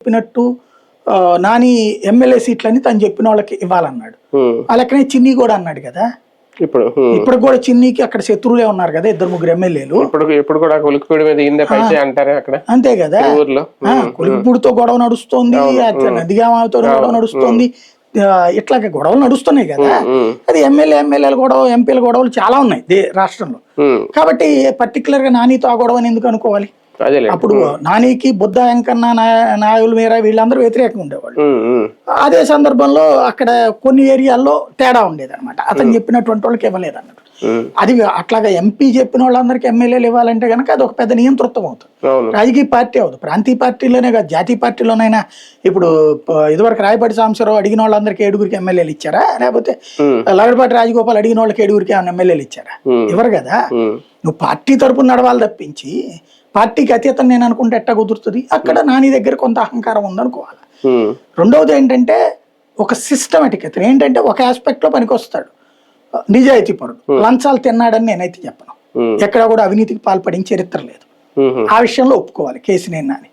చెప్పినట్టు నాని ఎమ్మెల్యే సీట్లని తను చెప్పిన వాళ్ళకి ఇవ్వాలన్నాడు. ఆ లెక్కనే చిన్ని కూడా అన్నాడు కదా. ఇప్పుడు కూడా చిన్నికి అక్కడ శత్రువులే ఉన్నారు కదా, 2-3 ఎమ్మెల్యేలు. అంతే కదా, కొలికిపూడితో గొడవ నడుస్తోంది, నందిగామతో గొడవ నడుస్తోంది, ఇట్లాగే గొడవలు నడుస్తున్నాయి కదా. అది ఎమ్మెల్యేల గొడవ, ఎంపీల గొడవలు చాలా ఉన్నాయి రాష్ట్రంలో. కాబట్టి పర్టికులర్ గా నానితో ఆ గొడవని ఎందుకు అనుకోవాలి? అప్పుడు నానికి బుద్ధ వెంకన్న నాయులు మీరా వీళ్ళందరూ వ్యతిరేకంగా ఉండేవాళ్ళు. అదే సందర్భంలో అక్కడ కొన్ని ఏరియాల్లో తేడా ఉండేది అనమాట. అతను చెప్పినటువంటి వాళ్ళకి ఇవ్వలేదు అన్నట్టు. అది అట్లాగా ఎంపీ చెప్పిన వాళ్ళందరికీ ఎమ్మెల్యేలు ఇవ్వాలంటే కనుక అది ఒక పెద్ద నియంతృత్వం అవుతుంది. రాజకీయ పార్టీ అవుతుంది, ప్రాంతీయ పార్టీలోనే కాదు, జాతీయ పార్టీలోనైనా. ఇప్పుడు ఇదివరకు రాయపాటి సాంబశివరావు అడిగిన వాళ్ళందరికీ 7గురికి ఎమ్మెల్యేలు ఇచ్చారా? లేకపోతే లగడపాటి రాజగోపాల్ అడిగిన వాళ్ళకి 7గురికి ఏమైనా ఎమ్మెల్యేలు ఇచ్చారా? ఇవ్వరు కదా. నువ్వు పార్టీ తరపున నడవాలి తప్పించి పార్టీకి అతీతం నేను అనుకుంటే ఎట్టా కుదురుతుంది? అక్కడ నాని దగ్గర కొంత అహంకారం ఉందనుకోవాలి. రెండవది ఏంటంటే ఒక సిస్టమేటిక్, అతను ఏంటంటే ఒక ఆస్పెక్ట్ లో పనికొస్తాడు, నిజాయితీ పరుడు. లంచాలు తిన్నాడని నేనైతే చెప్పను. ఎక్కడ కూడా అవినీతికి పాల్పడిన చరిత్ర లేదు. ఆ విషయంలో ఒప్పుకోవాలి కేసీనేని నాని.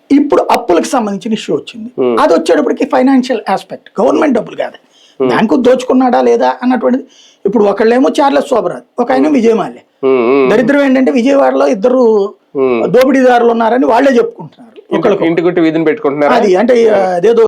ఇప్పుడు అప్పులకు సంబంధించిన ఇష్యూ వచ్చింది. అది వచ్చేటప్పటికి ఫైనాన్షియల్ ఆస్పెక్ట్, గవర్నమెంట్ డబ్బులు కాదు, బ్యాంకు దోచుకున్నాడా లేదా అన్నటువంటిది. ఇప్పుడు ఒకళ్ళేమో చార్లెస్ శోభరాజ్, ఒక ఆయన విజయమాల్య. దరిద్రం ఏంటంటే విజయవాడలో 2 దోపిడీదారులు ఉన్నారని వాళ్లే చెప్పుకుంటున్నారు. ఇంటికి విధిని పెట్టుకుంటున్నారు. అది అంటే అదేదో